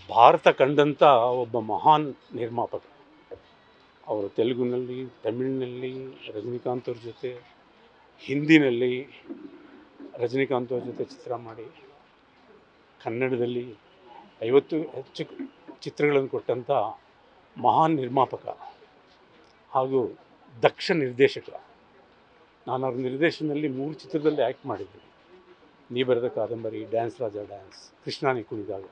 ಭಾರತ ಕಂಡಂಥ ಒಬ್ಬ ಮಹಾನ್ ನಿರ್ಮಾಪಕ. ಅವರು ತೆಲುಗಿನಲ್ಲಿ, ತಮಿಳಿನಲ್ಲಿ ರಜನಿಕಾಂತ್ ಅವ್ರ ಜೊತೆ, ಹಿಂದಿನಲ್ಲಿ ರಜನಿಕಾಂತ್ ಅವ್ರ ಜೊತೆ ಚಿತ್ರ ಮಾಡಿ, ಕನ್ನಡದಲ್ಲಿ 50 ಹೆಚ್ಚು ಚಿತ್ರಗಳನ್ನು ಕೊಟ್ಟಂಥ ಮಹಾನ್ ನಿರ್ಮಾಪಕ ಹಾಗೂ ದಕ್ಷ ನಿರ್ದೇಶಕ. ನಾನು ಅವ್ರ ನಿರ್ದೇಶನದಲ್ಲಿ 3 ಚಿತ್ರದಲ್ಲಿ ಆ್ಯಕ್ಟ್ ಮಾಡಿದ್ದೀನಿ. ನೀ ಬರೆದ ಕಾದಂಬರಿ, ಡ್ಯಾನ್ಸ್ ರಾಜ ಡ್ಯಾನ್ಸ್, ಕೃಷ್ಣಾನಿ ಕುಣಿದಾಗ.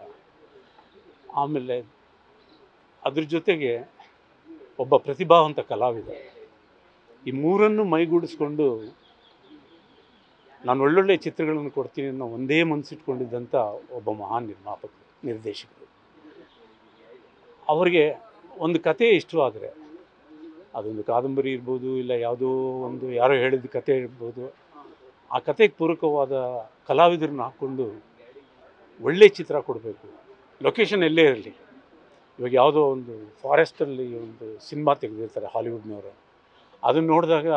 ಆಮೇಲೆ ಅದ್ರ ಜೊತೆಗೆ ಒಬ್ಬ ಪ್ರತಿಭಾವಂತ ಕಲಾವಿದ. ಈ ಮೂರನ್ನು ಮೈಗೂಡಿಸ್ಕೊಂಡು ನಾನು ಒಳ್ಳೊಳ್ಳೆ ಚಿತ್ರಗಳನ್ನು ಕೊಡ್ತೀನಿ ಅನ್ನೋ ಒಂದೇ ಮನಸ್ಸಿಟ್ಕೊಂಡಿದ್ದಂಥ ಒಬ್ಬ ಮಹಾನ್ ನಿರ್ದೇಶಕರು. ಅವರಿಗೆ ಒಂದು ಕತೆ ಇಷ್ಟವಾದರೆ, ಅದೊಂದು ಕಾದಂಬರಿ ಇರ್ಬೋದು, ಇಲ್ಲ ಯಾವುದೋ ಒಂದು ಯಾರೋ ಹೇಳಿದ ಕತೆ ಇರ್ಬೋದು, ಆ ಕತೆಗೆ ಪೂರಕವಾದ ಕಲಾವಿದರನ್ನ ಹಾಕ್ಕೊಂಡು ಒಳ್ಳೆ ಚಿತ್ರ ಕೊಡಬೇಕು. ಲೊಕೇಶನ್ ಎಲ್ಲೇ ಇರಲಿ. ಇವಾಗ ಯಾವುದೋ ಒಂದು ಫಾರೆಸ್ಟಲ್ಲಿ ಒಂದು ಸಿನಿಮಾ ತೆಗೆದಿರ್ತಾರೆ ಹಾಲಿವುಡ್ನವರು. ಅದನ್ನು ನೋಡಿದಾಗ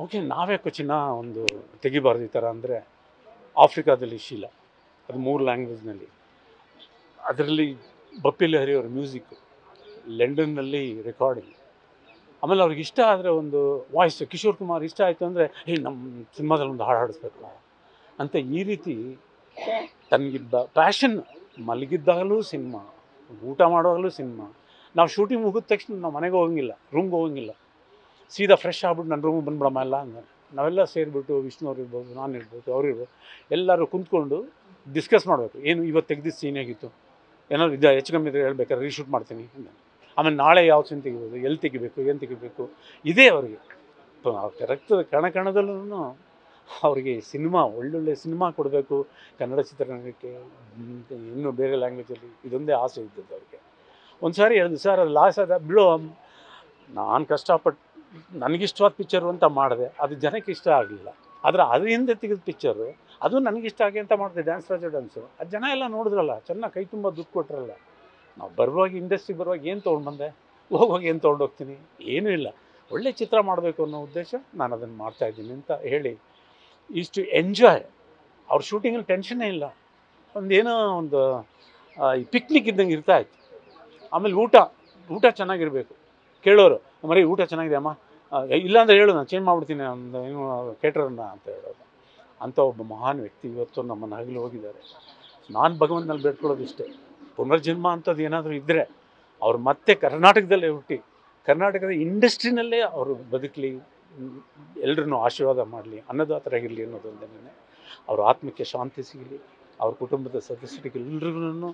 ಓಕೆ, ನಾವ್ಯಾಕೋ ಚಿನ್ನ ಒಂದು ತೆಗಿಬಾರ್ದು ಈ ಥರ ಅಂದರೆ, ಆಫ್ರಿಕಾದಲ್ಲಿ ಶೀಲಾ, ಅದು 3 ಲ್ಯಾಂಗ್ವೇಜ್ನಲ್ಲಿ. ಅದರಲ್ಲಿ ಬಪ್ಪಿಲಿ ಹರಿಯೋರ ಮ್ಯೂಸಿಕ್ಕು, ಲಂಡನ್ನಲ್ಲಿ ರೆಕಾರ್ಡಿಂಗ್. ಆಮೇಲೆ ಅವ್ರಿಗೆ ಇಷ್ಟ ಆದರೆ ಒಂದು ವಾಯ್ಸ್, ಕಿಶೋರ್ ಕುಮಾರ್ ಇಷ್ಟ ಆಯಿತು ಅಂದರೆ ನಮ್ಮ ಸಿನಿಮಾದಲ್ಲಿ ಒಂದು ಹಾಡು ಹಾಡಿಸ್ಬೇಕಲ್ಲ ಅಂತ. ಈ ರೀತಿ ತನಗಿದ್ದ ಪ್ಯಾಷನ್, ಮಲಗಿದ್ದಾಗಲೂ ಸಿನಿಮಾ, ಊಟ ಮಾಡುವಾಗಲೂ ಸಿನಿಮಾ. ನಾವು ಶೂಟಿಂಗ್ ಮುಗಿದ ತಕ್ಷಣ ನಾವು ಮನೆಗೆ ಹೋಗಂಗಿಲ್ಲ, ರೂಮ್ಗೆ ಹೋಗಂಗಿಲ್ಲ, ಸೀದಾ ಫ್ರೆಶ್ ಆಗ್ಬಿಟ್ಟು ನನ್ನ ರೂಮಿಗೆ ಬಂದ್ಬಿಡಮ್ಮ ಎಲ್ಲ ಹಂಗೆ. ನಾವೆಲ್ಲ ಸೇರಿಬಿಟ್ಟು, ವಿಷ್ಣು ಅವ್ರು ಇರ್ಬೋದು, ನಾನು ಇರ್ಬೋದು, ಅವ್ರು ಇರ್ಬೋದು, ಎಲ್ಲರೂ ಕುಂತ್ಕೊಂಡು ಡಿಸ್ಕಸ್ ಮಾಡಬೇಕು. ಏನು ಇವತ್ತು ತೆಗೆದಿದ್ದು ಸೀನ್ ಹೇಗಿತ್ತು, ಏನಾದ್ರು ಇದು ಹೆಚ್ಚು ಕಮ್ಮಿ ಇದ್ರೆ ಹೇಳ್ಬೇಕಾದ್ರೆ ರೀಶೂಟ್ ಮಾಡ್ತೀನಿ. ಆಮೇಲೆ ನಾಳೆ ಯಾವ ಸೀನ್ ತೆಗಿಬೋದು, ಎಲ್ಲಿ ತೆಗಿಬೇಕು, ಏನು ತೆಗಿಬೇಕು, ಇದೇ ಅವರಿಗೆ. ರಕ್ತದ ಕಣದಲ್ಲೂ ಅವರಿಗೆ ಸಿನಿಮಾ, ಒಳ್ಳೊಳ್ಳೆ ಸಿನಿಮಾ ಕೊಡಬೇಕು ಕನ್ನಡ ಚಿತ್ರರಂಗಕ್ಕೆ, ಇನ್ನೂ ಬೇರೆ ಲ್ಯಾಂಗ್ವೇಜಲ್ಲಿ. ಇದೊಂದೇ ಆಸೆ ಇದ್ದದ್ದು ಅವರಿಗೆ. ಒಂದು ಸಾರಿ ಹೇಳಿದ್ರು, ಸರ್ ಅದು ಲಾಸ್ ಆದ ಬಿಡು, ನಾನು ಕಷ್ಟಪಟ್ಟು ನನಗಿಷ್ಟವಾದ ಪಿಕ್ಚರು ಅಂತ ಮಾಡಿದೆ, ಅದು ಜನಕ್ಕೆ ಇಷ್ಟ ಆಗಲಿಲ್ಲ. ಆದರೆ ಅದ್ರ ಹಿಂದೆ ತೆಗೆದ ಪಿಕ್ಚರು ಅದು ನನಗಿಷ್ಟ ಆಗಿ ಅಂತ ಮಾಡಿದೆ, ಡ್ಯಾನ್ಸ್ ರಾಜ ಡ್ಯಾನ್ಸು. ಅದು ಜನ ಎಲ್ಲ ನೋಡಿದ್ರಲ್ಲ, ಚೆನ್ನಾಗಿ ಕೈ ತುಂಬ ದುಡ್ಡು ಕೊಟ್ಟರಲ್ಲ. ನಾವು ಬರುವಾಗ, ಇಂಡಸ್ಟ್ರಿಗೆ ಬರುವಾಗ ಏನು ತೊಗೊಂಡು ಬಂದೆ, ಹೋಗುವಾಗ ಏನು ತೊಗೊಂಡೋಗ್ತೀನಿ, ಏನೂ ಇಲ್ಲ. ಒಳ್ಳೆ ಚಿತ್ರ ಮಾಡಬೇಕು ಅನ್ನೋ ಉದ್ದೇಶ ನಾನು ಅದನ್ನು ಮಾಡ್ತಾಯಿದ್ದೀನಿ ಅಂತ ಹೇಳಿ, ಇಷ್ಟು ಎಂಜಾಯ್. ಅವ್ರ ಶೂಟಿಂಗಲ್ಲಿ ಟೆನ್ಷನ್ನೇ ಇಲ್ಲ. ಒಂದೇನೋ ಒಂದು ಪಿಕ್ನಿಕ್ ಇದ್ದಂಗೆ ಇರ್ತಾಯಿತ್ತು. ಆಮೇಲೆ ಊಟ ಚೆನ್ನಾಗಿರಬೇಕು. ಕೇಳೋರು, ಮರಿ ಊಟ ಚೆನ್ನಾಗಿದೆ ಅಮ್ಮ, ಇಲ್ಲಾಂದರೆ ಹೇಳು, ನಾನು ಚೇಂಜ್ ಮಾಡಿಬಿಡ್ತೀನಿ ಒಂದು ಏನು ಕೇಟ್ರನ್ನ ಅಂತ ಹೇಳೋದು. ಅಂಥ ಒಬ್ಬ ಮಹಾನ್ ವ್ಯಕ್ತಿ ಇವತ್ತು ನಮ್ಮನ್ನು ಹಗಲು ಹೋಗಿದ್ದಾರೆ. ನಾನು ಭಗವಂತನಲ್ಲಿ ಬೇಡ್ಕೊಳ್ಳೋದು ಇಷ್ಟೇ, ಪುನರ್ಜನ್ಮ ಅಂಥದ್ದು ಏನಾದರೂ ಇದ್ದರೆ ಅವ್ರು ಮತ್ತೆ ಕರ್ನಾಟಕದಲ್ಲೇ ಹುಟ್ಟಿ, ಕರ್ನಾಟಕದ ಇಂಡಸ್ಟ್ರಿನಲ್ಲೇ ಅವರು ಬದುಕಲಿ, ಎಲ್ಲರನ್ನೂ ಆಶೀರ್ವಾದ ಮಾಡಲಿ, ಅನ್ನದಾತರಾಗಿರಲಿ ಅನ್ನೋದೊಂದೇನೆ. ಅವ್ರ ಆತ್ಮಕ್ಕೆ ಶಾಂತಿ ಸಿಗಲಿ, ಅವ್ರ ಕುಟುಂಬದ ಸದಸ್ಯರಿಗೆ ಎಲ್ರಿಗೂ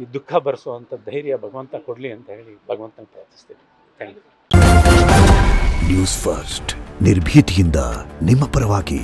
ಈ ದುಃಖ ಭರಿಸುವಂಥ ಧೈರ್ಯ ಭಗವಂತ ಕೊಡಲಿ ಅಂತ ಹೇಳಿ ಭಗವಂತನ ಪ್ರಾರ್ಥಿಸ್ತೀನಿ. Thank you. ನ್ಯೂಸ್ ಫಸ್ಟ್, ನಿರ್ಭೀತಿಯಿಂದ ನಿಮ್ಮ ಪರವಾಗಿ.